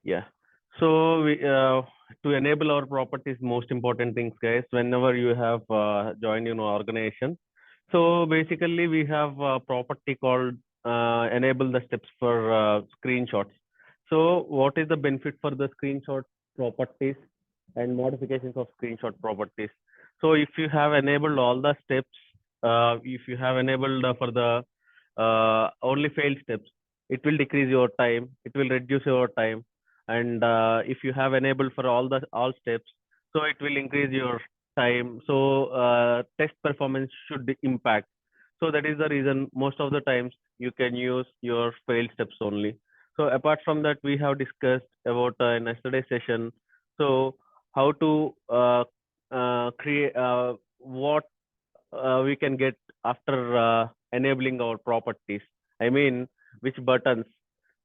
Yeah. So to enable our properties, most important things, guys, whenever you have joined organization. So basically, we have a property called enable the steps for screenshots. So what is the benefit for the screenshot properties and modifications of screenshot properties? So if you have enabled all the steps, if you have enabled for the only failed steps, it will decrease your time. It will reduce your time. And if you have enabled for all steps, so it will increase your time. So test performance should impact. So that is the reason most of the times you can use your failed steps only. So apart from that, we have discussed about in yesterday's session. So how to create what we can get after enabling our properties. I mean, which buttons.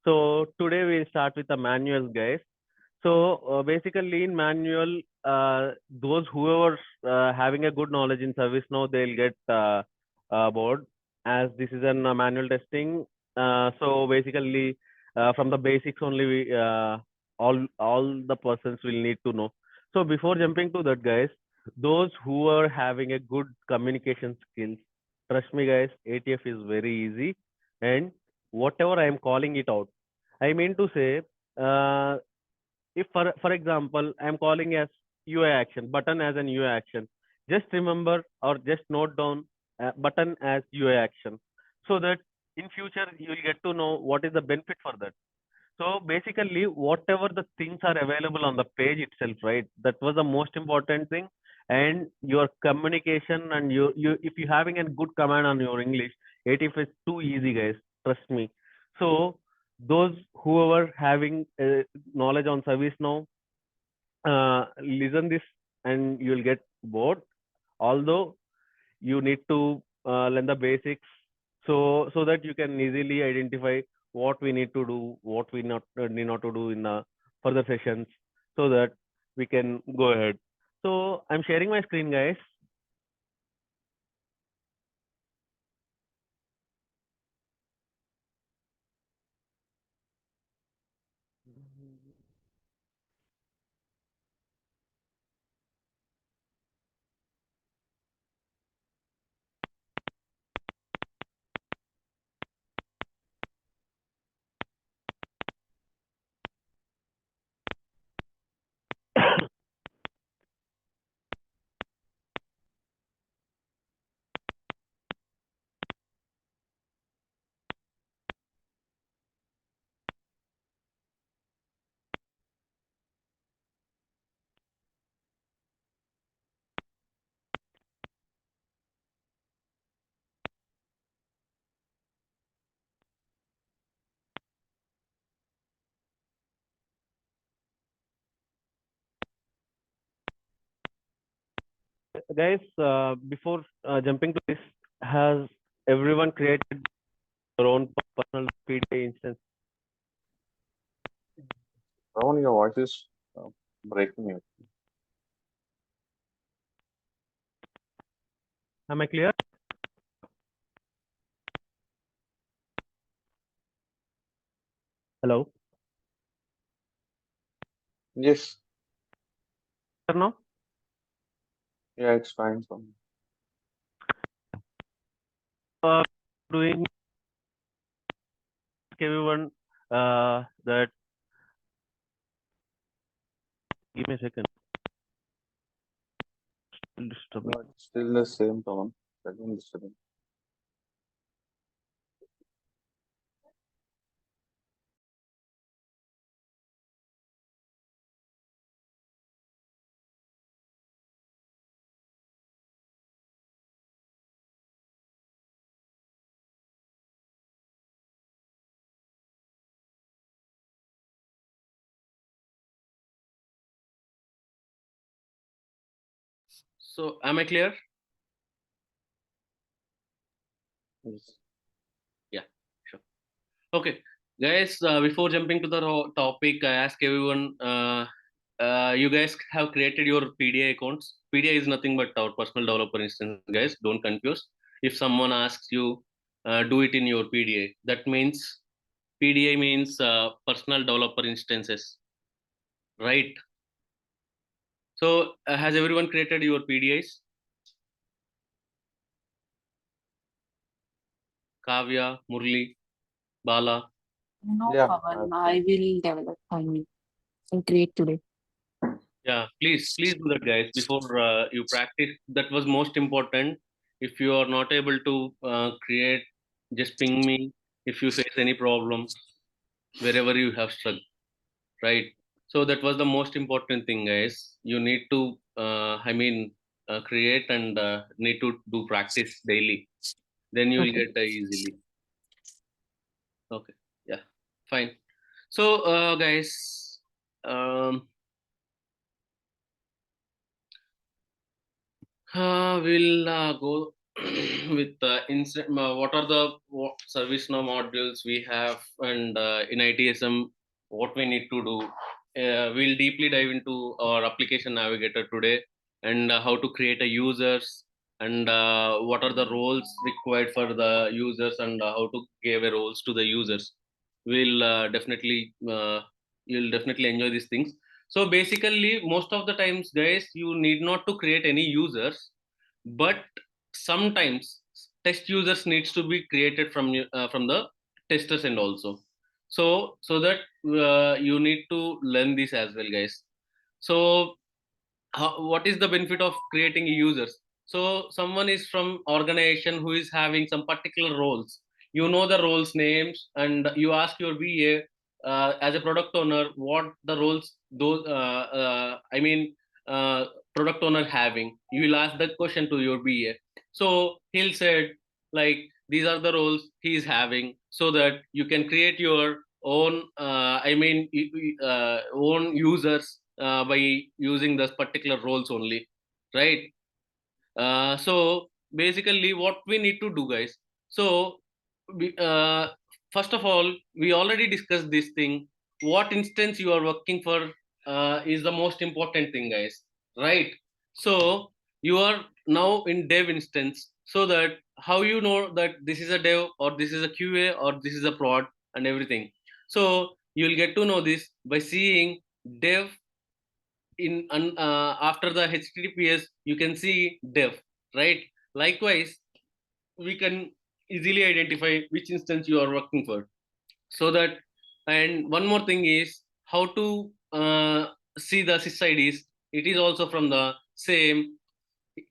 So today we'll start with the manuals, guys. So basically in manual, those whoever having a good knowledge in ServiceNow, they'll get board as this is a manual testing. So basically from the basics only, all the persons will need to know. So before jumping to that, guys, those who are having a good communication skills, trust me, guys, ATF is very easy. And whatever I am calling it out, I mean to say, if for example I am calling as UI action button as an UI action, just remember or just note down button as UI action, so that in future you will get to know what is the benefit for that. So basically, whatever the things are available on the page itself, right? That was the most important thing. And your communication and if you having a good command on your English, ATF is too easy, guys. Trust me. So those whoever having knowledge on service now, listen this and you will get bored. Although you need to learn the basics, so that you can easily identify what we need to do, what we not need not to do in the further sessions, so that we can go ahead. So I'm sharing my screen, guys. Guys, before jumping to this, has everyone created their own personal PDA instance? Ron, your voice is breaking it. Am I clear? Hello? Yes, Now? yeah, it's fine for me. Doing everyone that, give me a second. Still disturbing. No, it's still the same tone. Second disturbing. So am I clear? Yes. Yeah, sure. Okay, guys, before jumping to the topic, I ask everyone, you guys have created your PDA accounts. PDA is nothing but our personal developer instance, guys. Don't confuse. If someone asks you, do it in your PDA, that means PDA means personal developer instances. right? So has everyone created your PDIs? Kavya, Murli, Bala? No, Yeah, Pawan, I've I will develop and create today. Yeah, please do that, guys, before you practice. That was most important. If you are not able to create, just ping me if you face any problems wherever you have struggled, right? So that was the most important thing, guys. You need to, create and need to do practice daily. Then you will Okay. get easily. Okay, yeah, fine. So, guys, um, we'll go with what are the ServiceNow modules we have, and in ITSM, what we need to do. We'll deeply dive into our application navigator today, and how to create a users, and what are the roles required for the users, and how to give a roles to the users. We'll you'll definitely enjoy these things. So basically, most of the times, guys, you need not to create any users, but sometimes test users needs to be created from the testers end also. So that you need to learn this as well, guys. So what is the benefit of creating users? So someone is from organization who is having some particular roles. You know the roles names, and you ask your VA, as a product owner, what the roles those uh, product owner having. You will ask that question to your VA. So he'll say, like, these are the roles he is having, so that you can create your own own users by using this particular roles only, right? So basically what we need to do, guys. So first of all, we already discussed this thing. What instance you are working for is the most important thing, guys, right? So you are now in dev instance, so that how you know that this is a dev, or this is a QA, or this is a prod, and everything. So you'll get to know this by seeing dev after the HTTPS. You can see dev, right? Likewise, we can easily identify which instance you are working for. So that, and one more thing is how to see the sysids. It is also from the same.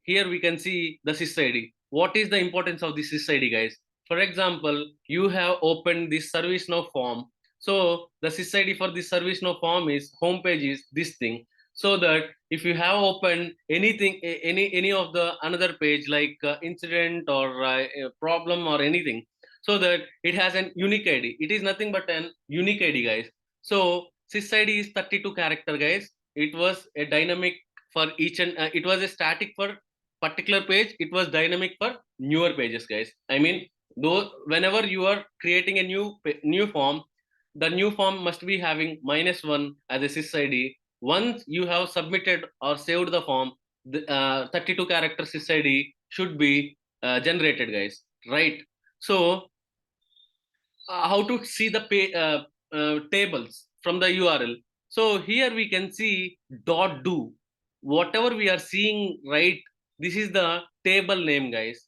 Here we can see the sysid. What is the importance of this sysid, guys? For example, you have opened this ServiceNow form. So the sysid for this ServiceNow form is homepage is this thing. So that if you have opened anything, any of the another page, like incident or a problem or anything, so that it has an unique ID. It is nothing but an unique ID, guys. So sysid is 32 character, guys. It was a dynamic for each, and it was a static for particular page. It was dynamic for newer pages, guys. I mean, though, whenever you are creating a new form, the new form must be having -1 as a sysid. Once you have submitted or saved the form, the 32 character sysid should be generated, guys, right? So how to see the tables from the URL. So here we can see dot do. Whatever we are seeing, right? This is the table name, guys.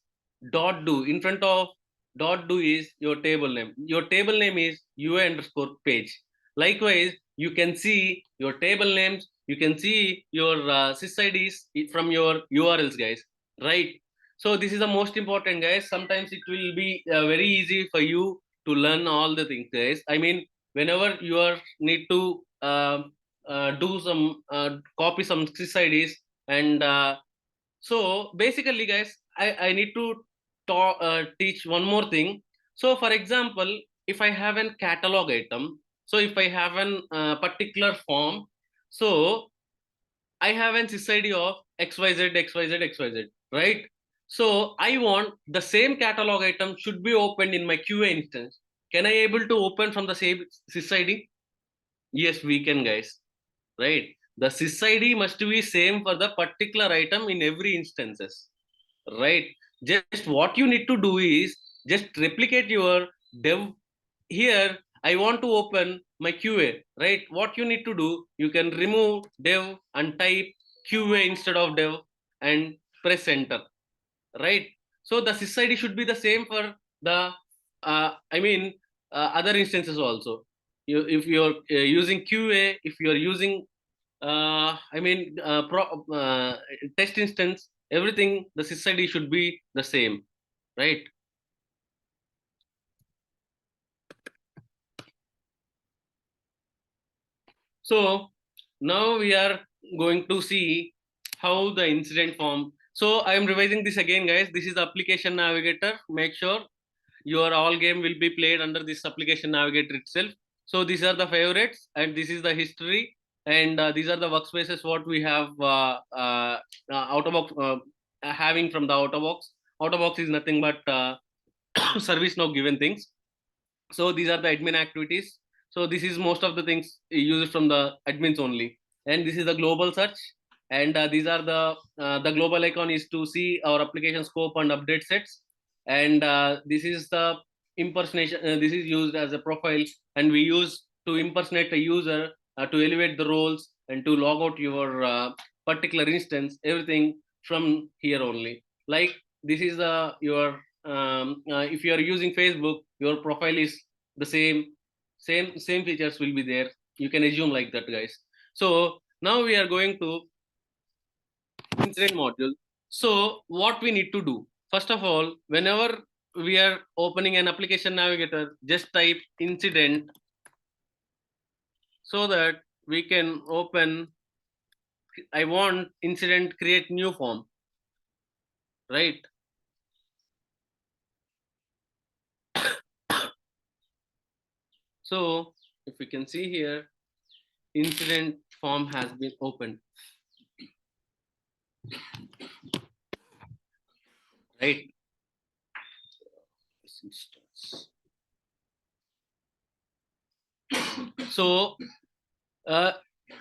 Dot do in front of dot do is your table name. Your table name is UA underscore page. Likewise, you can see your table names. You can see your sysids from your URLs, guys. Right. So this is the most important, guys. Sometimes it will be very easy for you to learn all the things, guys. I mean, whenever you are need to do some copy some sysids, and so basically, guys, I need to teach one more thing. So for example, if I have an catalog item, so if I have an particular form, so I have an sysid of XYZ, XYZ, XYZ, right? So I want the same catalog item should be opened in my QA instance. Can I able to open from the same sysid? Yes, we can, guys, right? The sysid must be same for the particular item in every instances, right? Just what you need to do is just replicate your dev here. I want to open my QA, right? What you need to do, you can remove dev and type QA instead of dev and press enter, right? So the sysID should be the same for the, other instances also. If you're using QA, if you're using, test instance, everything, the sysID should be the same, right? So now we are going to see how the incident form. So I am revising this again, guys. This is the application navigator. Make sure your all game will be played under this application navigator itself. So these are the favorites, and this is the history, and these are the workspaces what we have out of box having from the out of box. Out of box is nothing but ServiceNow given things. So these are the admin activities. So this is most of the things used from the admins only, and this is the global search, and these are the global icon is to see our application scope and update sets, and this is the impersonation. This is used as a profile, and we use to impersonate a user to elevate the roles and to log out your particular instance, everything from here only. Like this is your if you are using Facebook, your profile is the same features will be there. You can assume like that, guys. So now we are going to incident module. So what we need to do, first of all, whenever we are opening an application navigator, just type incident so that we can open. I want incident create new form, right? So if we can see here, incident form has been opened, right? So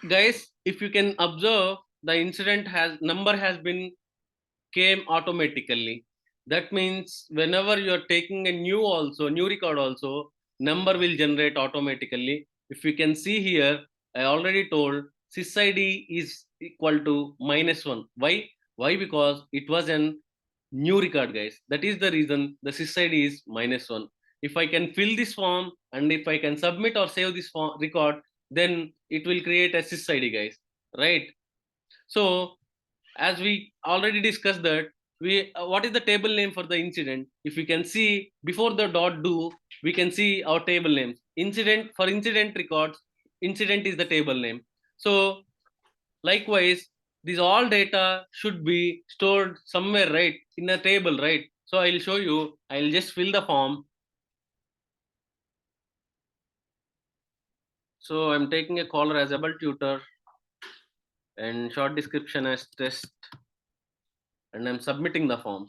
guys, if you can observe, the incident number has been came automatically. That means whenever you are taking a new record also, number will generate automatically. If you can see here, I already told sysID is equal to -1. Why? Because it was an new record, guys. That is the reason the sysID is -1. If I can fill this form and if I can submit or save this form record, then it will create a sysID, guys, right? So as we already discussed that, we what is the table name for the incident? If we can see before the dot do, we can see our table names. Incident, for incident records, incident is the table name. So likewise, these all data should be stored somewhere, right, in a table, right? So I'll show you. I'll just fill the form. So I'm taking a caller as able tutor and short description as test, and I'm submitting the form.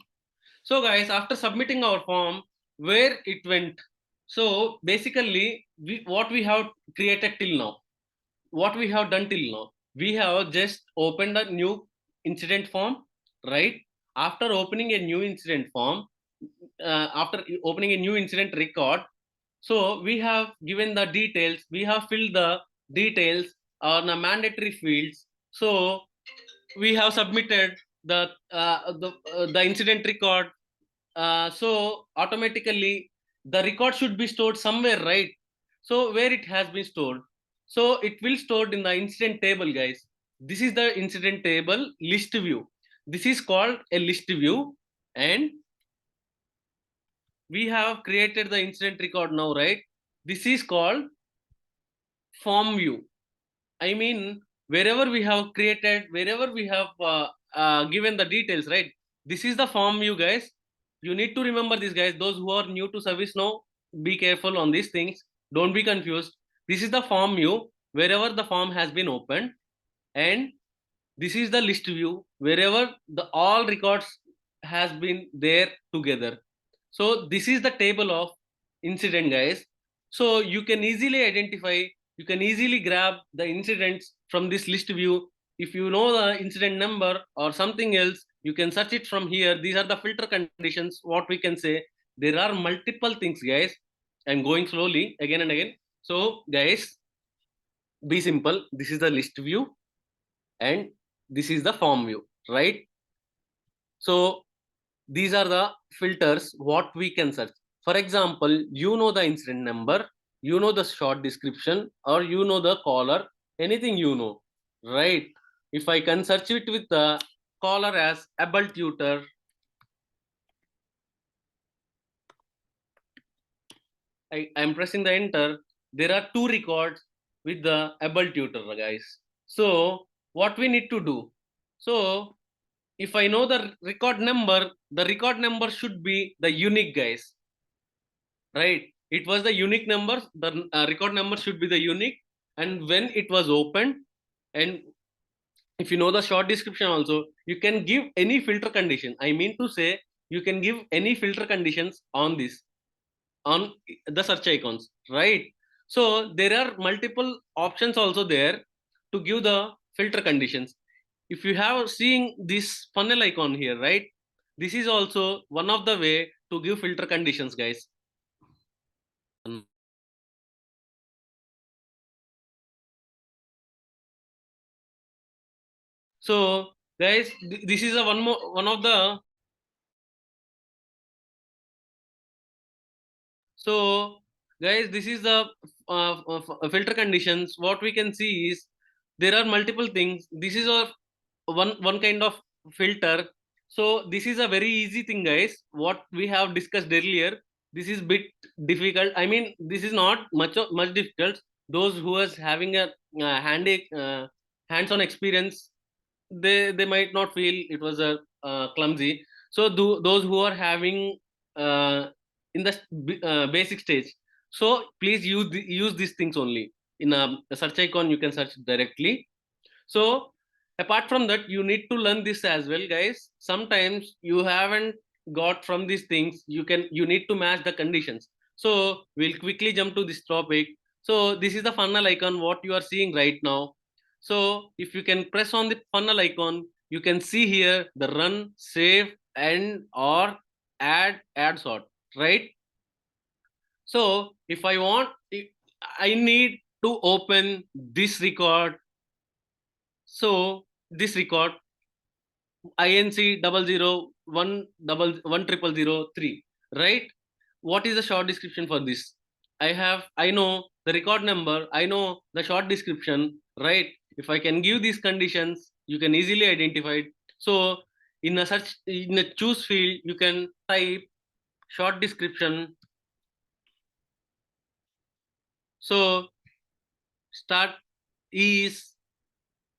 So guys, after submitting our form, where it went, so basically what we have created till now, what we have done till now, we have just opened a new incident form, right? After opening a new incident form, after opening a new incident record, so we have given the details, we have filled the details on the mandatory fields. So we have submitted the incident record. So automatically the record should be stored somewhere, right? So where it has been stored, so it will stored in the incident table, guys. This is the incident table list view. This is called a list view, and we have created the incident record now, right? This is called form view. I mean, wherever we have created, wherever we have given the details, right? This is the form view, guys. You need to remember this, guys. Those who are new to ServiceNow, be careful on these things. Don't be confused. This is the form view, wherever the form has been opened, and this is the list view, wherever the all records has been there together. So this is the table of incident, guys. So you can easily identify, you can easily grab the incidents from this list view. If you know the incident number or something else, you can search it from here. These are the filter conditions, what we can say. There are multiple things, guys. I'm going slowly again and again. So guys, be simple. This is the list view and this is the form view, right? So these are the filters what we can search. For example, you know the incident number, you know the short description, or you know the caller, anything you know, right? If I can search it with the caller as able tutor, I'm pressing the enter. There are 2 records with the able tutor, guys. So what we need to do? So if I know the record number should be the unique, guys, right? It was the unique number. The record number should be the unique, and when it was opened, and if you know the short description also, you can give any filter condition. I mean to say, you can give any filter conditions on this, on the search icons, right? So there are multiple options also there to give the filter conditions. If you have seeing this funnel icon here, right, this is also one of the way to give filter conditions, guys. So guys, this is a one of the. So guys, this is the filter conditions. What we can see is there are multiple things. This is a one kind of filter. So this is a very easy thing, guys. What we have discussed earlier. This is bit difficult. I mean, this is not much difficult. Those who is having a hands-on experience, they might not feel it was a clumsy. So those who are having in the basic stage, so please use these things only. In a search icon you can search directly. So apart from that, you need to learn this as well, guys. Sometimes you haven't got from these things, you need to match the conditions. So we'll quickly jump to this topic. So this is the funnel icon what you are seeing right now. So if you can press on the funnel icon, you can see here the run, save, and or add sort, right? So if I want, I need to open this record. So this record INC 00110003, right? What is the short description for this? I know the record number, I know the short description, right? If I can give these conditions, you can easily identify it. So in a choose field, you can type short description. So start is,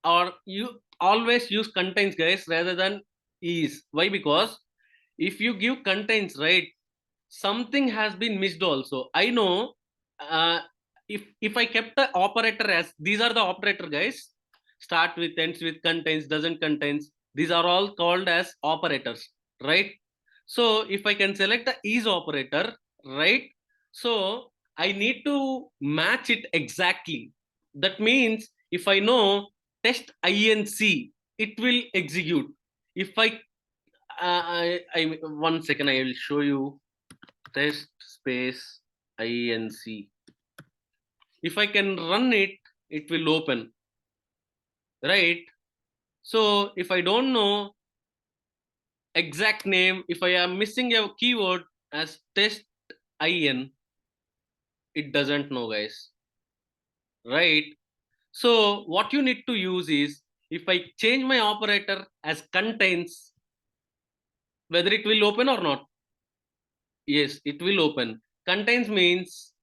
or you always use contains, guys, rather than is. Why? Because if you give contains, right, something has been missed also. I know if I kept the operator as these are the operator, guys, start with, ends with, contains, doesn't contains, these are all called as operators, right? So if I can select the is operator, right, so I need to match it exactly. That means if I know test inc, it will execute. If I 1 second, I will show you test space inc. If I can run it, it will open, right? So if I don't know exact name, if I am missing a keyword as test in, it doesn't know, guys, right? So what you need to use is, if I change my operator as contains, whether it will open or not. Yes, it will open. Contains means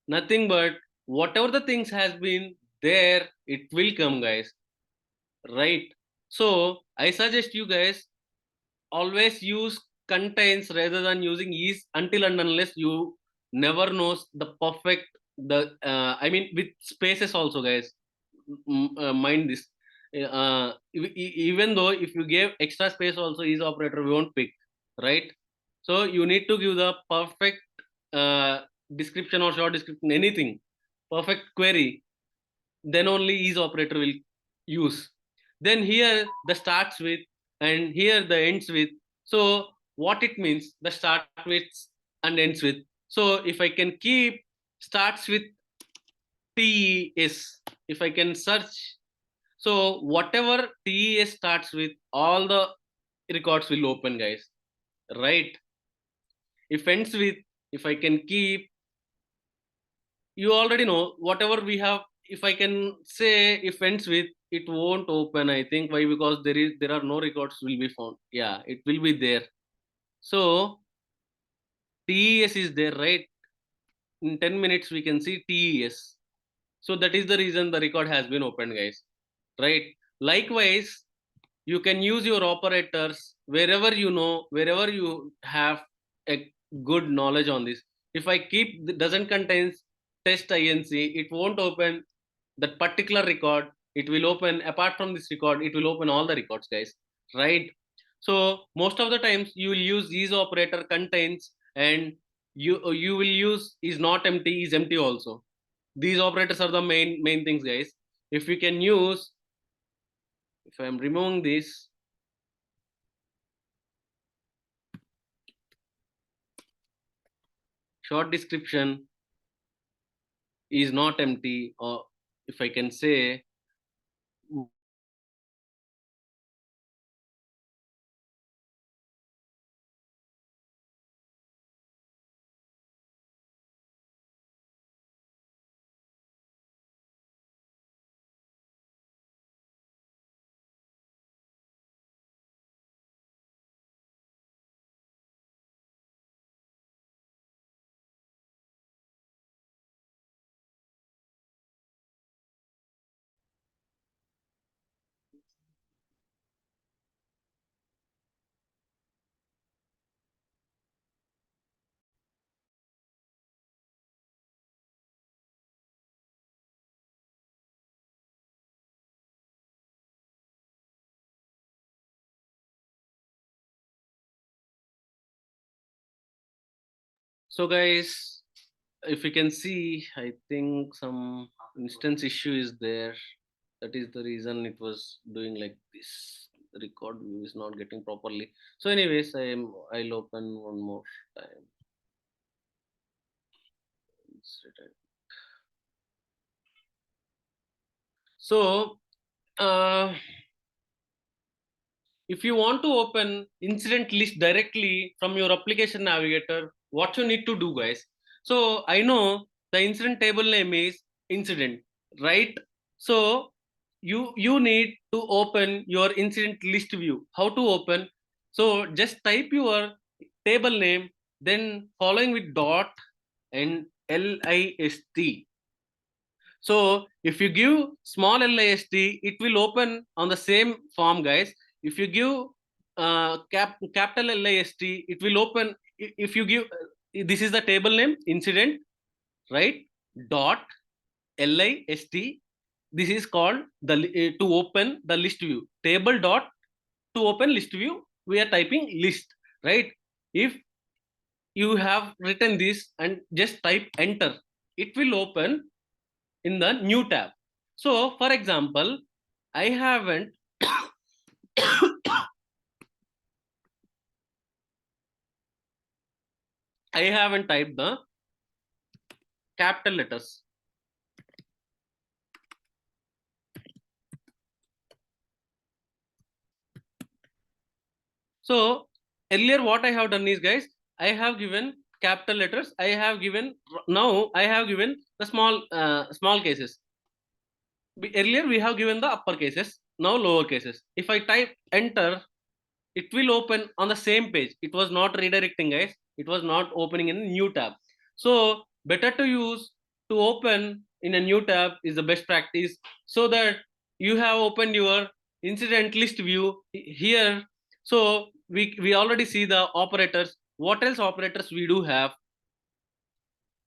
nothing but whatever the things has been there, it will come, guys, right? So I suggest you guys always use contains rather than using is, until and unless you never knows the perfect, the I mean with spaces also, guys. Mind this. Even though if you gave extra space also, is operator we won't pick, right? So you need to give the perfect description or short description, anything, perfect query, then only is operator will use. Then here the starts with and here the ends with. So what it means, the start with and ends with. So if I can keep starts with TES. If I can search, so whatever TES starts with, all the records will open, guys, right? If ends with, if I can keep, you already know whatever we have. If I can say if ends with, it won't open, I think. Why? Because there are no records will be found. Yeah, it will be there. So TES is there, right? In 10 minutes we can see TES. So that is the reason the record has been opened, guys, right? Likewise, you can use your operators wherever you know, wherever you have a good knowledge on this. If I keep doesn't contains test inc, it won't open that particular record. It will open, apart from this record, it will open all the records, guys, right? So most of the times you will use is operator contains, and you will use is not empty, is empty also. These operators are the main things, guys. If we can use, if I am removing this, short description is not empty, or if I can say, so guys, if you can see, I think some instance issue is there. That is the reason it was doing like this. The record view is not getting properly. So anyways, I'll open one more time. So if you want to open incident list directly from your application navigator, what you need to do, guys? So I know the incident table name is incident, right? So you need to open your incident list view. How to open? So just type your table name, then following with dot and list. So if you give small list, it will open on the same form, guys. If you give capital list, it will open. If you give, this is the table name incident, right? Dot list. This is called the to open the list view. Table dot to open list view. We are typing list, right? If you have written this and just type enter, it will open in the new tab. So for example, I haven't I haven't typed the capital letters. So earlier what I have done is, guys, I have given capital letters. I have given the small cases. Earlier we have given the upper cases, now lower cases. If I type enter, it will open on the same page. It was not redirecting, guys. It was not opening in a new tab. So better to use to open in a new tab is the best practice, so that you have opened your incident list view here. So we already see the operators. What else operators we do have?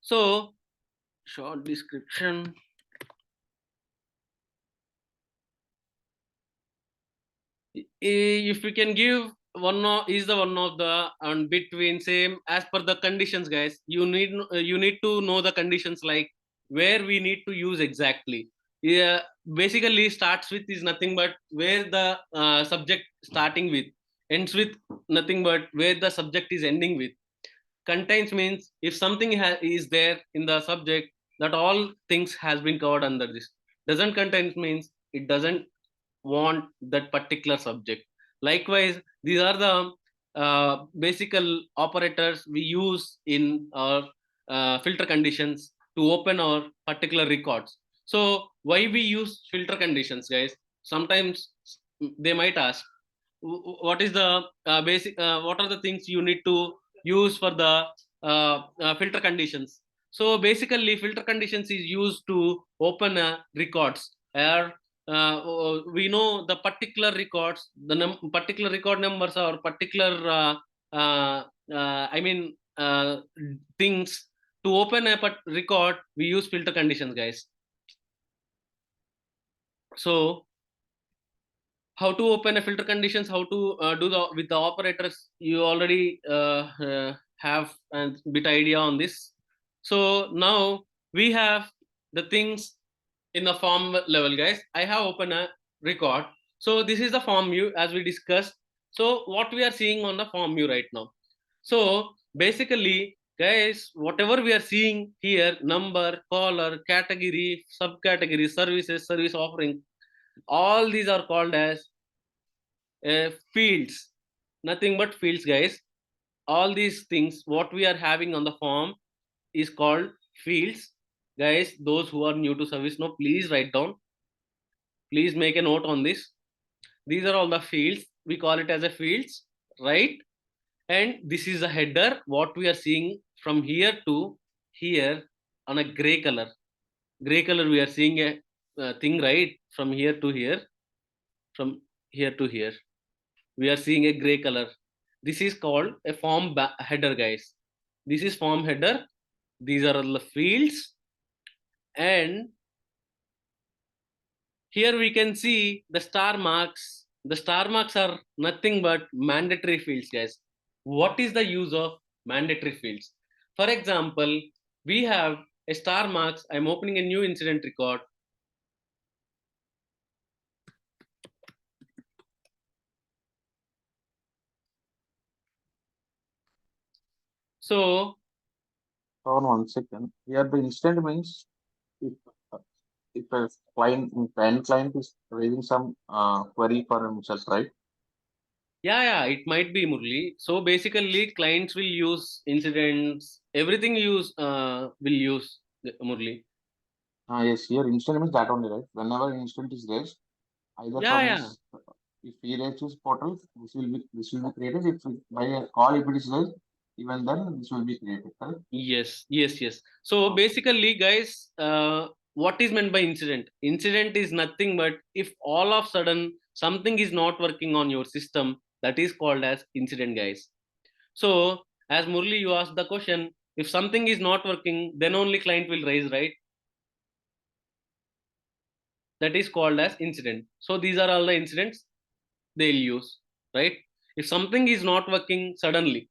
So short description. If we can give one is the one of the and between same as per the conditions, guys. You need to know the conditions, like where we need to use exactly. Yeah, basically starts with is nothing but where the subject starting with, ends with nothing but where the subject is ending with. Contains means if something is there in the subject, that all things has been covered under this. Doesn't contain means it doesn't want that particular subject. Likewise, these are the basic operators we use in our filter conditions to open our particular records. So why we use filter conditions, guys? Sometimes they might ask, what is the basic, what are the things you need to use for the filter conditions? So basically, filter conditions is used to open records, or we know the particular records, the particular record numbers or particular I mean things. To open a record, we use filter conditions, guys. So how to open a filter conditions, how to do the with the operators, you already have a bit idea on this. So now we have the things in the form level, guys. I have opened a record. So this is the form view as we discussed. So what we are seeing on the form view right now. So basically, guys, whatever we are seeing here, number, caller, category, subcategory, services, service offering, all these are called as fields. Nothing but fields, guys. All these things what we are having on the form is called fields, guys. Those who are new to ServiceNow, please write down, please make a note on this. These are all the fields, we call it as a fields, right? And this is a header, what we are seeing from here to here on a gray color. Gray color, we are seeing a thing, right? From here to here, from here to here, we are seeing a gray color. This is called a form header, guys. This is form header. These are all the fields. And here we can see the star marks. The star marks are nothing but mandatory fields, guys. What is the use of mandatory fields? For example, we have a star marks. I'm opening a new incident record. So Hold on 1 second. Here the incident means if if a client is raising some query for himself, right? yeah, it might be, Murli. So basically, clients will use incidents. Everything will use Murli. Yes, here incident means that only, right? Whenever an incident is raised, either from Yeah. his, if he raised his portal, this will be created. If by a call if it is raised, even then this will be created, correct? Yes. So basically, guys, what is meant by incident? Incident is nothing but if all of a sudden something is not working on your system, that is called as incident, guys. So as Murli, you asked the question, if something is not working, then only client will raise, right? That is called as incident. So these are all the incidents they'll use, right? If something is not working suddenly,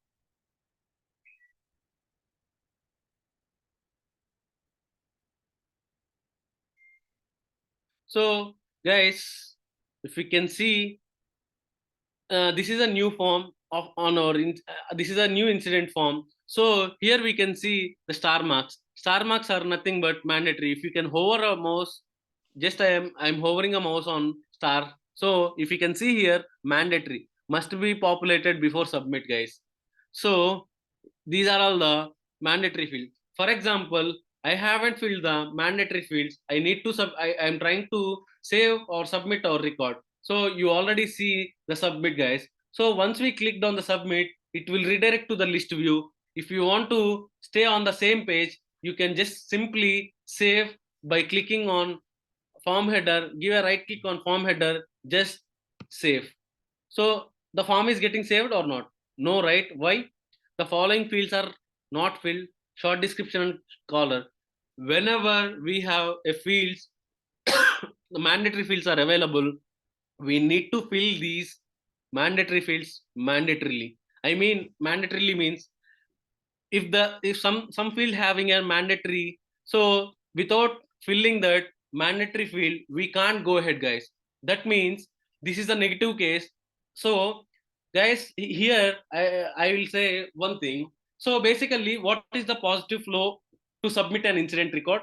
so guys, if we can see, this is a new form of on our this is a new incident form. So here we can see the star marks. Star marks are nothing but mandatory. If you can hover a mouse, just I'm hovering a mouse on star. So if you can see here, mandatory must be populated before submit, guys. So these are all the mandatory fields. For example, I haven't filled the mandatory fields. I need to I am trying to save or submit our record. So you already see the submit, guys. So once we clicked on the submit, it will redirect to the list view. If you want to stay on the same page, you can just simply save by clicking on form header, give a right click on form header, just save. So the form is getting saved or not? No, right? Why? The following fields are not filled: short description and caller. Whenever we have a fields, the mandatory fields are available, we need to fill these mandatory fields mandatorily. I mean, mandatorily means if some field having a mandatory, so without filling that mandatory field, we can't go ahead, guys. That means this is a negative case. So guys, here I will say one thing. So basically, what is the positive flow to submit an incident record?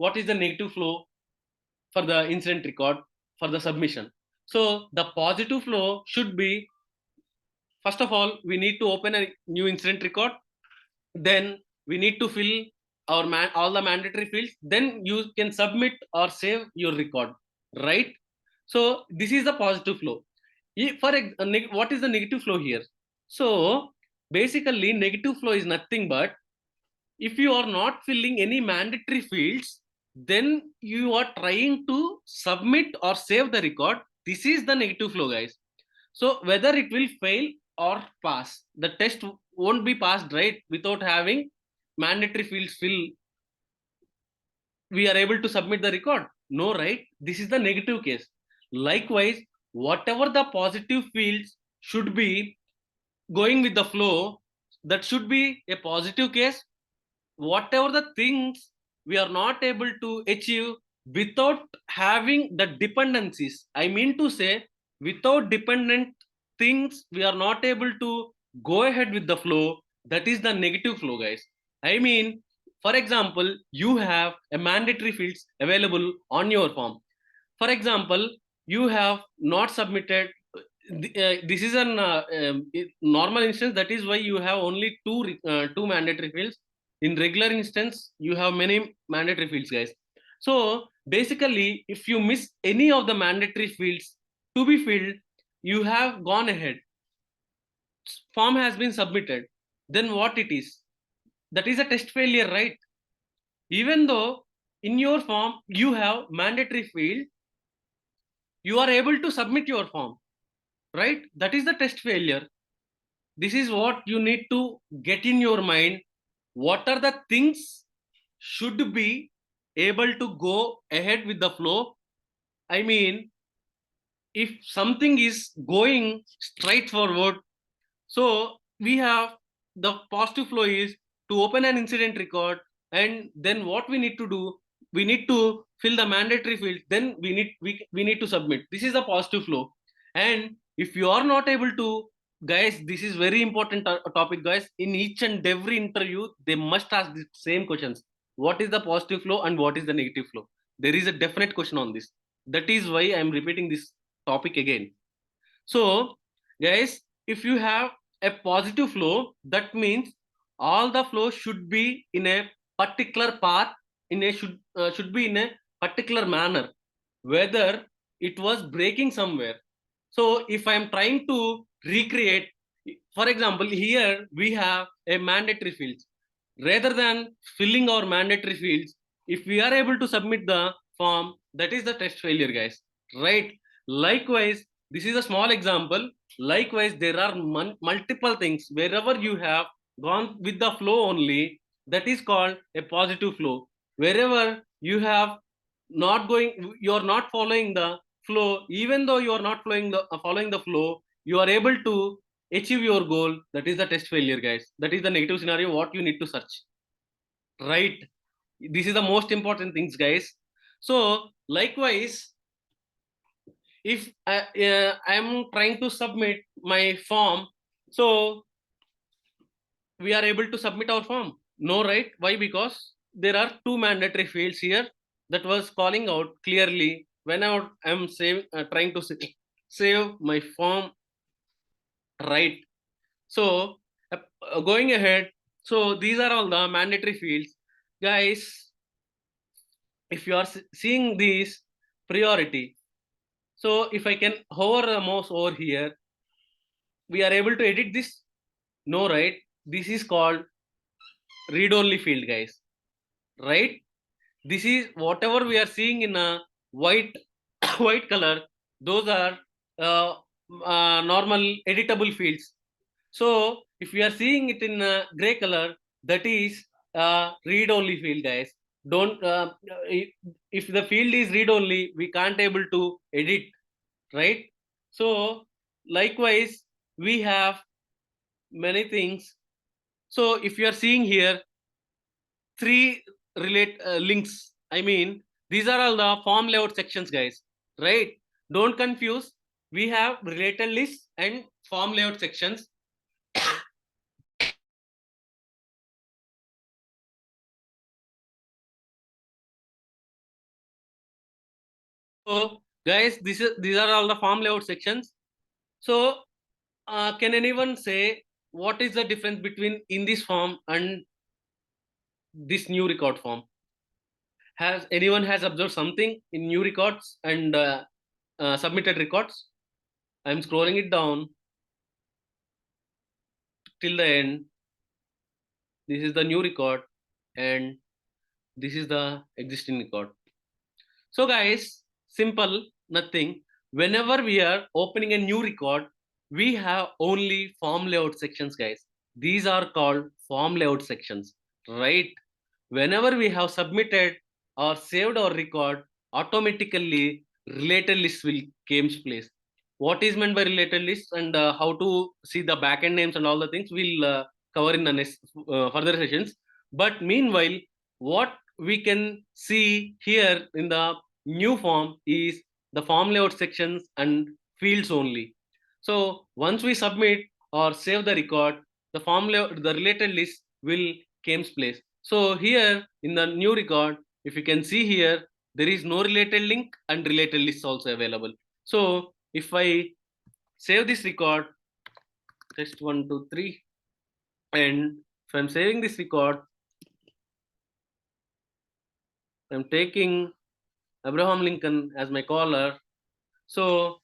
what is the negative flow for the incident record for the submission. So the positive flow should be, first of all, we need to open a new incident record. Then we need to fill all the mandatory fields. Then you can submit or save your record, right? So this is the positive flow. What is the negative flow here? So basically, negative flow is nothing but if you are not filling any mandatory fields, then you are trying to submit or save the record. This is the negative flow, guys. So whether it will fail or pass, the test won't be passed, right, without having mandatory fields fill. We are able to submit the record? No, right? This is the negative case. Likewise, whatever the positive fields should be going with the flow, that should be a positive case. Whatever the things we are not able to achieve without having the dependencies, I mean to say, without dependent things, we are not able to go ahead with the flow. That is the negative flow, guys. I mean, for example, you have a mandatory fields available on your form. For example, you have not submitted. This is an normal instance. That is why you have only two mandatory fields. In regular instance, you have many mandatory fields, guys. So basically, if you miss any of the mandatory fields to be filled, you have gone ahead. Form has been submitted. Then what it is? That is a test failure, right? Even though in your form you have mandatory field, you are able to submit your form, right? That is the test failure. This is what you need to get in your mind. What are the things should be able to go ahead with the flow? I mean, if something is going straight forward, so we have the positive flow is to open an incident record, and then what we need to do, we need to fill the mandatory field, then we need to submit. This is the positive flow. And if you are not able to, guys, this is very important topic, guys. In each and every interview, they must ask the same questions. What is the positive flow and what is the negative flow? There is a definite question on this. That is why I am repeating this topic again. So guys, if you have a positive flow, that means all the flow should be in a particular path, should be in a particular manner, whether it was breaking somewhere. So if I am trying to recreate, for example, here we have a mandatory fields. Rather than filling our mandatory fields, if we are able to submit the form, that is the test failure, guys, right? Likewise, this is a small example. Likewise, there are multiple things. Wherever you have gone with the flow only, that is called a positive flow. Wherever you have not going, you are not following the flow. Even though you are not following the flow, you are able to achieve your goal. That is the test failure, guys. That is the negative scenario. What you need to search, right? This is the most important things, guys. So likewise, if I am trying to submit my form, so we are able to submit our form? No, right? Why? Because there are two mandatory fields here that was calling out clearly when I am trying to save my form, right? So going ahead, so these are all the mandatory fields, guys. If you are seeing these priority, so if I can hover the mouse over here, we are able to edit this? No, right? This is called read-only field, guys, right? This is whatever we are seeing in a white white color. Those are normal editable fields. So if we are seeing it in a gray color, that is read-only field, guys. Don't if the field is read-only, we can't able to edit, right? So likewise, we have many things. So if you are seeing here three links, I mean, these are all the form layout sections, guys, right? Don't confuse. We have related lists and form layout sections. So guys, these are all the form layout sections. So can anyone say what is the difference between in this form and this new record form? Has anyone has observed something in new records and submitted records? I'm scrolling it down till the end. This is the new record and this is the existing record. So guys, simple, nothing. Whenever we are opening a new record, we have only form layout sections, guys. These are called form layout sections, right? Whenever we have submitted or saved our record, automatically related list will comes place. What is meant by related list and how to see the backend names and all the things we'll cover in the next further sessions. But meanwhile, what we can see here in the new form is the form layout sections and fields only. So once we submit or save the record, the form layout, the related list will comes place. So here in the new record, if you can see here, there is no related link and related list also available. So if I save this record, test 1, 2, 3, and if I'm saving this record, I'm taking Abraham Lincoln as my caller. So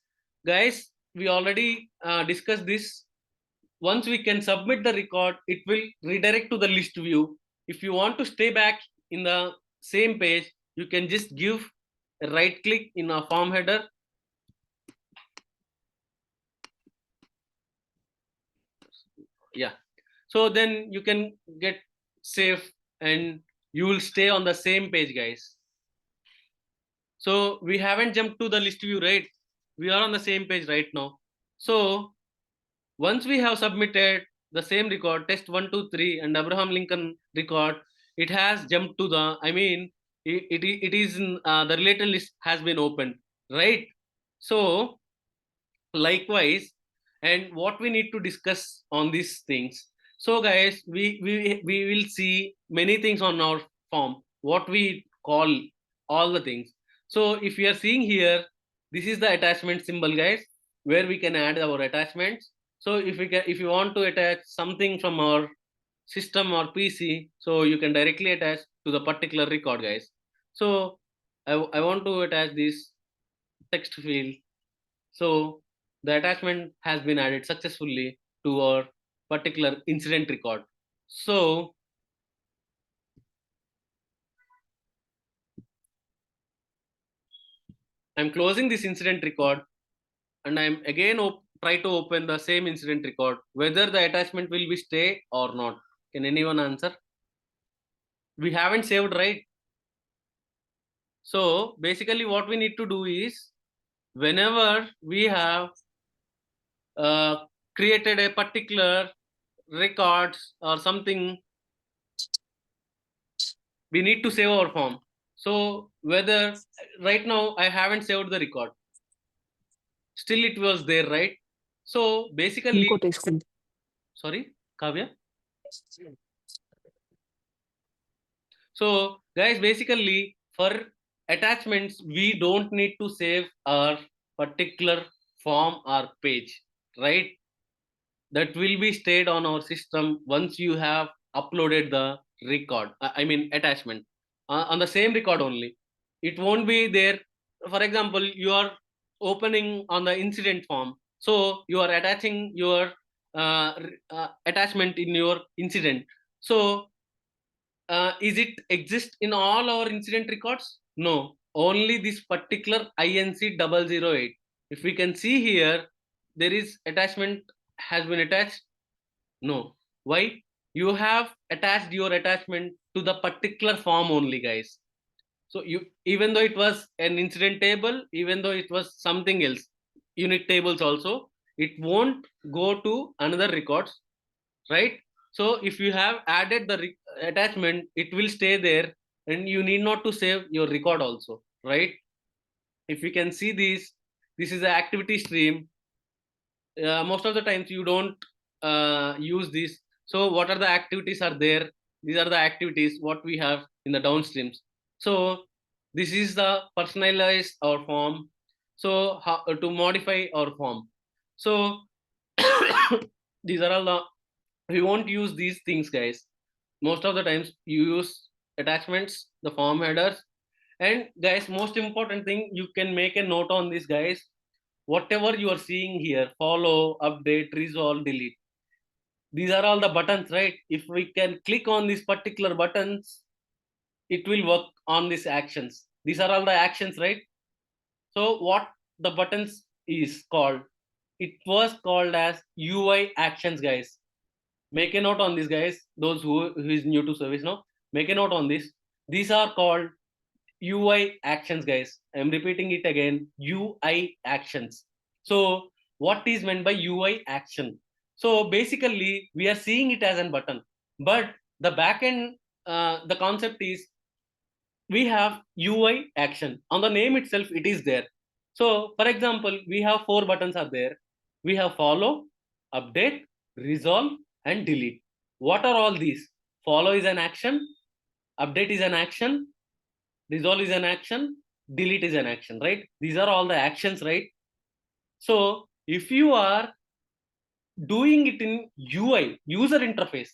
guys, we already discussed this. Once we can submit the record, it will redirect to the list view. If you want to stay back in the same page, you can just give a right click in a form header. Yeah. So then you can get safe and you will stay on the same page, guys. So we haven't jumped to the list view, right? We are on the same page right now. So once we have submitted the same record, test 1, 2, 3, and Abraham Lincoln record, it has jumped to the, I mean, it is in, the related list has been opened, right? So likewise, and what we need to discuss on these things. So guys, we will see many things on our form, what we call all the things. So if you are seeing here, this is the attachment symbol, guys, where we can add our attachments. So if you want to attach something from our system or PC, so you can directly attach to the particular record, guys. So I want to attach this text field. So the attachment has been added successfully to our particular incident record. So I'm closing this incident record and I'm again try to open the same incident record, whether the attachment will be stay or not. Can anyone answer? We haven't saved, right? So basically what we need to do is, whenever we have created a particular records or something, we need to save our form. So whether right now I haven't saved the record, still it was there, right? So basically, sorry, Kavya. So guys, basically for attachments, we don't need to save our particular form or page, right? That will be stayed on our system once you have uploaded the record, I mean attachment, on the same record only. It won't be there. For example, you are opening on the incident form, so you are attaching your attachment in your incident. So is it exist in all our incident records? No, only this particular INC 008. If we can see here, there is attachment has been attached. No. Why? You have attached your attachment to the particular form only, guys. So you, even though it was an incident table, even though it was something else, unit tables also, it won't go to another records, right? So if you have added the attachment, it will stay there and you need not to save your record also, right? If you can see this is the activity stream. Most of the times you don't use this. So what are the activities are there? These are the activities what we have in the downstreams. So This is the personalize our form. So how to modify our form. So these are all the, we won't use these things, guys. Most of the times you use attachments, the form headers, and guys, most important thing, you can make a note on this, guys. Whatever you are seeing here, follow, update, resolve, delete, these are all the buttons, right? If we can click on these particular buttons, it will work on these actions. These are all the actions, right? So what the buttons is called, it was called as UI actions, guys. Make a note on this, guys. Those who is new to ServiceNow, make a note on this. These are called UI actions, guys. I'm repeating it again, UI actions. So what is meant by UI action? So basically we are seeing it as a button, but the backend, the concept is we have UI action. On the name itself, it is there. So for example, we have 4 buttons are there. We have follow, update, resolve, and delete. What are all these? Follow is an action, update is an action, resolve is an action, delete is an action, right? These are all the actions, right? So if you are doing it in UI, user interface,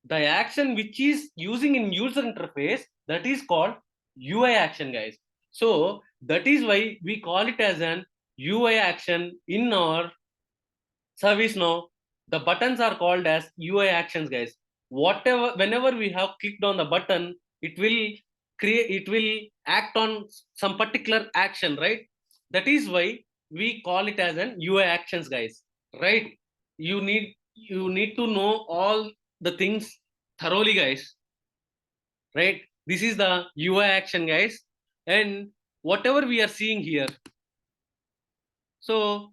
the action which is using in user interface, that is called UI action, guys. So that is why we call it as an UI action in our ServiceNow. The buttons are called as UI actions, guys. Whatever, whenever we have clicked on the button, it will create, it will act on some particular action, right? That is why we call it as an UI actions, guys, right? You need to know all the things thoroughly, guys, right? This is the UI action, guys, and whatever we are seeing here, so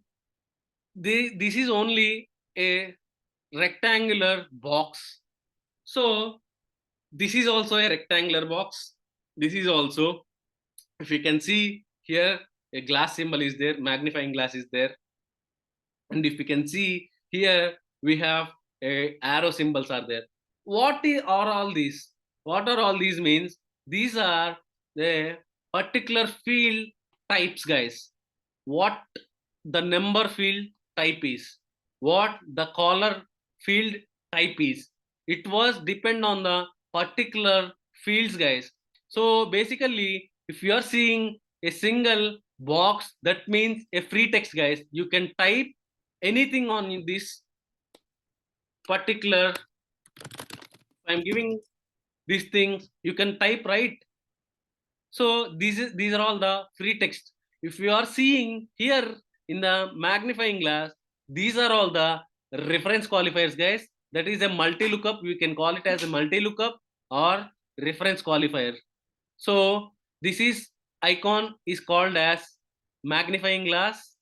this is only a rectangular box. So this is also a rectangular box. This is also, if you can see here, a glass symbol is there, magnifying glass is there, and if you can see here, we have a arrow symbols are there. Are all these? What are all these means? These are the particular field types, guys. What the number field type is, what the color field type is, it was depend on the particular fields, guys. So basically, if you are seeing a single box, that means a free text, guys. You can type anything on this particular, I'm giving these things, you can type, right? So these are all the free text. If you are seeing here in the magnifying glass, these are all the reference qualifiers, guys. That is a multi lookup. You can call it as a multi lookup or reference qualifier. So this is icon is called as magnifying glass.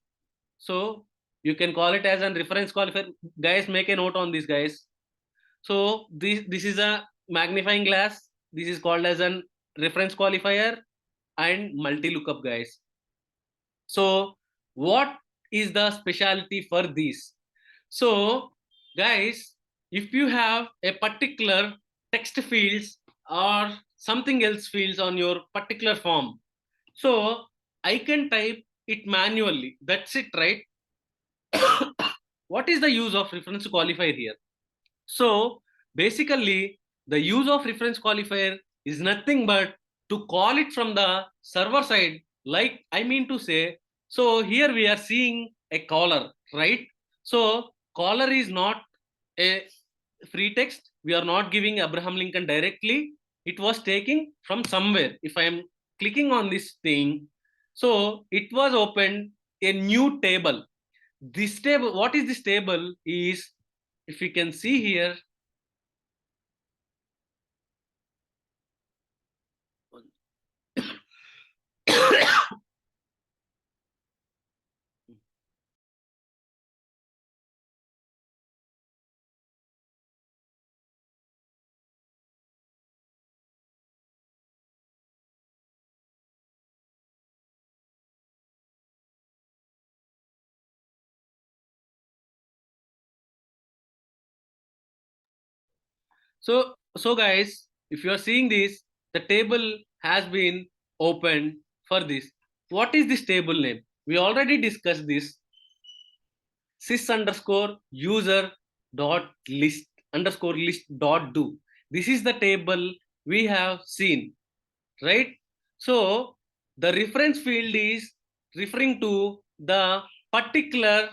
So you can call it as a reference qualifier. Guys, make a note on this, guys. So this is a magnifying glass. This is called as an reference qualifier and multi lookup, guys. So what is the specialty for these? So guys, if you have a particular text fields or something else fields on your particular form, so I can type it manually. That's it, right? What is the use of reference qualifier here? So basically, the use of reference qualifier is nothing but to call it from the server side. Like I mean to say, so here we are seeing a caller, right? So caller is not a free text. We are not giving Abraham Lincoln directly. It was taking from somewhere. If I am clicking on this thing, so it was opened a new table. This table, what is this table is, if you can see here, so guys, if you are seeing this, the table has been open for this. What is this table name? We already discussed this. sys underscore user dot list underscore list dot do. This is the table we have seen, right? So the reference field is referring to the particular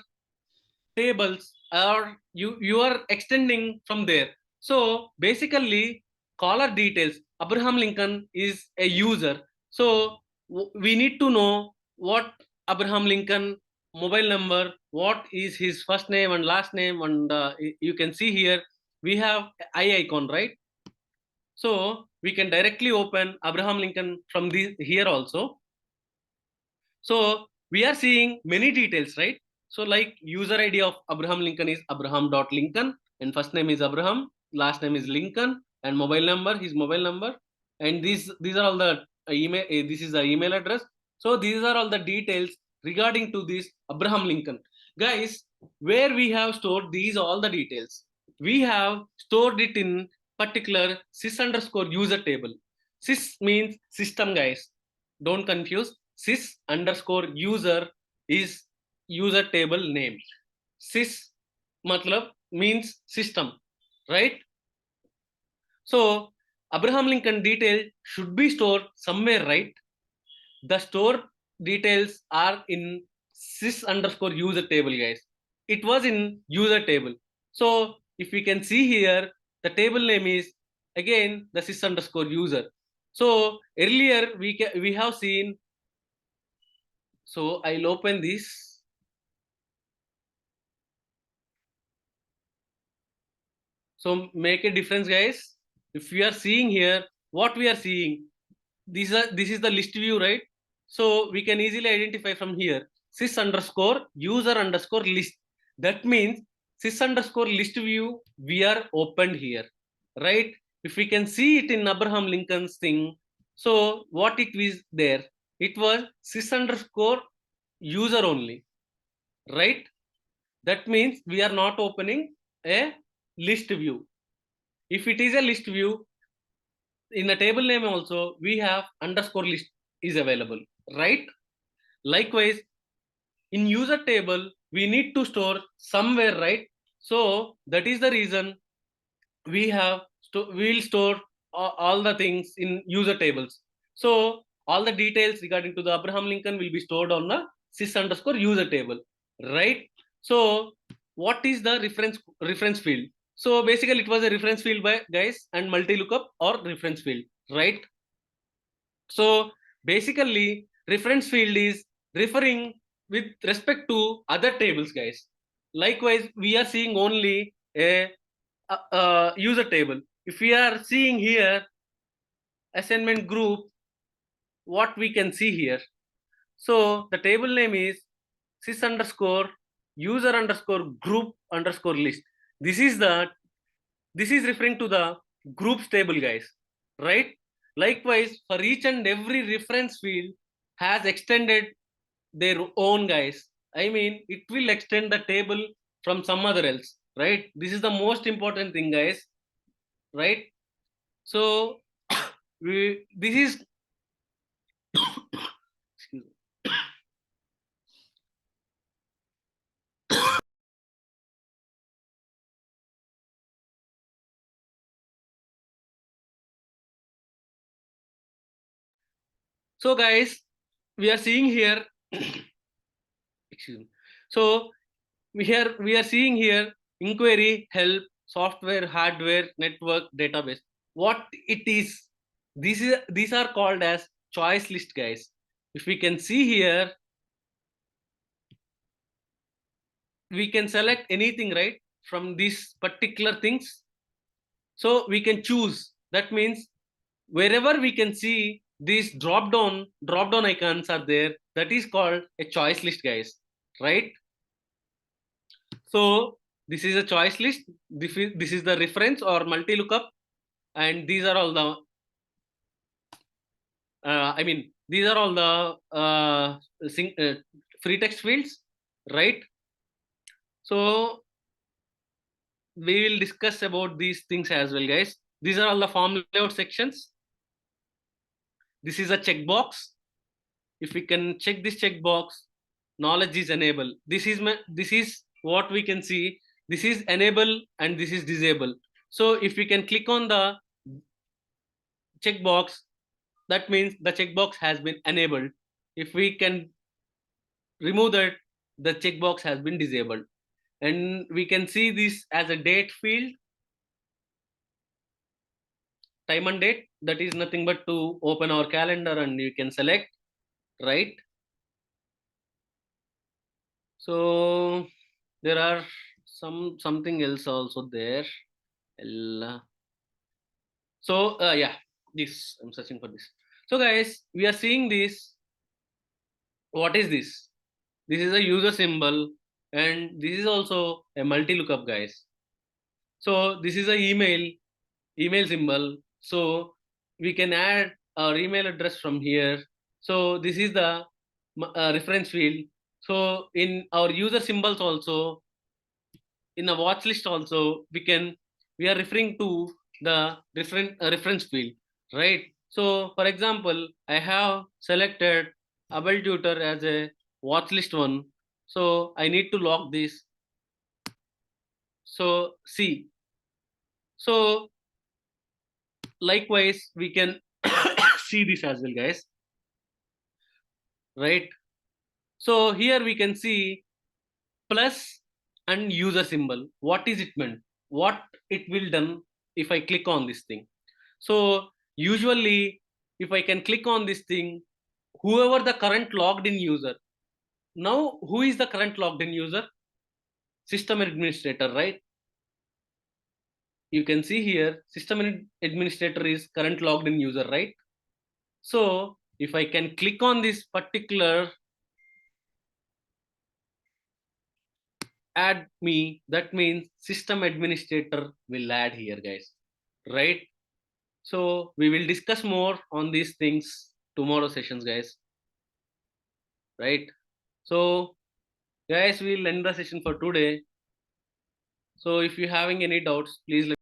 tables, or you are extending from there. So basically caller details, Abraham Lincoln is a user, so we need to know what Abraham Lincoln mobile number, what is his first name and last name, and you can see here we have eye icon, right? So we can directly open Abraham Lincoln from this here also. So we are seeing many details, right? So like user ID of Abraham Lincoln is Abraham.Lincoln, and first name is Abraham, last name is Lincoln, and mobile number, his mobile number, and these are all the email. This is the email address. So these are all the details regarding to this Abraham Lincoln, guys. Where we have stored these all the details, we have stored it in particular sys underscore user table. Sys means system, guys. Don't confuse. Sys underscore user is user table name. Sys matlab means system, right? So Abraham Lincoln detail should be stored somewhere, right? The store details are in sys underscore user table, guys. It was in user table. So if we can see here, the table name is again the sys underscore user. So earlier we have seen. So I'll open this. So make a difference, guys. If we are seeing here, what we are seeing, this is the list view, right? So we can easily identify from here sys underscore user underscore list. That means sys underscore list view we are opened here, right? If we can see it in Abraham Lincoln's thing, so what it was there? It was sys underscore user only, right? That means we are not opening a list view. If it is a list view, in the table name also we have underscore list is available, right? Likewise, in user table we need to store somewhere, right? So that is the reason we have we will store all the things in user tables. So all the details regarding to the Abraham Lincoln will be stored on the sys underscore user table, right? So what is the reference field? So basically it was a reference field by guys and multi lookup or reference field, right? So basically reference field is referring with respect to other tables, guys. Likewise, we are seeing only a user table. If we are seeing here assignment group, what we can see here. So the table name is sys underscore user underscore group underscore list. This is referring to the groups table, guys, right? Likewise, for each and every reference field has extended their own, guys. I mean, it will extend the table from some other else, right? This is the most important thing, guys, right? So this is excuse me. So guys, we are seeing here excuse me. So we are seeing here inquiry, help, software, hardware, network, database. What it is, these are called as choice list, guys. If we can see here, we can select anything, right, from these particular things. So we can choose. That means wherever we can see these drop down icons are there, that is called a choice list, guys, right? So this is a choice list. This is the reference or multi lookup, and these are all the I mean, these are all the free text fields, right? So we will discuss about these things as well, guys. These are all the form layout sections. this is a checkbox. If we can check this checkbox, knowledge is enabled. This is what we can see. This is enable and this is disable. So if we can click on the checkbox, that means the checkbox has been enabled. If we can remove that, the checkbox has been disabled. And we can see this as a date field, time and date. That is nothing but to open our calendar and you can select, right? So there are something else also there. So yeah, this I'm searching for this. So guys, we are seeing this. What is this? This is a user symbol, and this is also a multi lookup, guys. So this is a email symbol. So we can add our email address from here. So this is the reference field. So in our user symbols also, in a watch list also, we are referring to the reference field, right? So for example, I have selected Abel Tutor as a watch list one. So I need to log this. So see. So likewise, we can see this as well, guys, right? So here we can see plus and user symbol. What is it meant? What it will done if I click on this thing? So usually if I can click on this thing, whoever the current logged in user, now who is the current logged in user? System administrator, right? You can see here system administrator is current logged in user, right? So if I can click on this particular add me, that means system administrator will add here, guys, right? So we will discuss more on these things tomorrow sessions, guys, right? So guys, we'll end the session for today. So if you're having any doubts, please let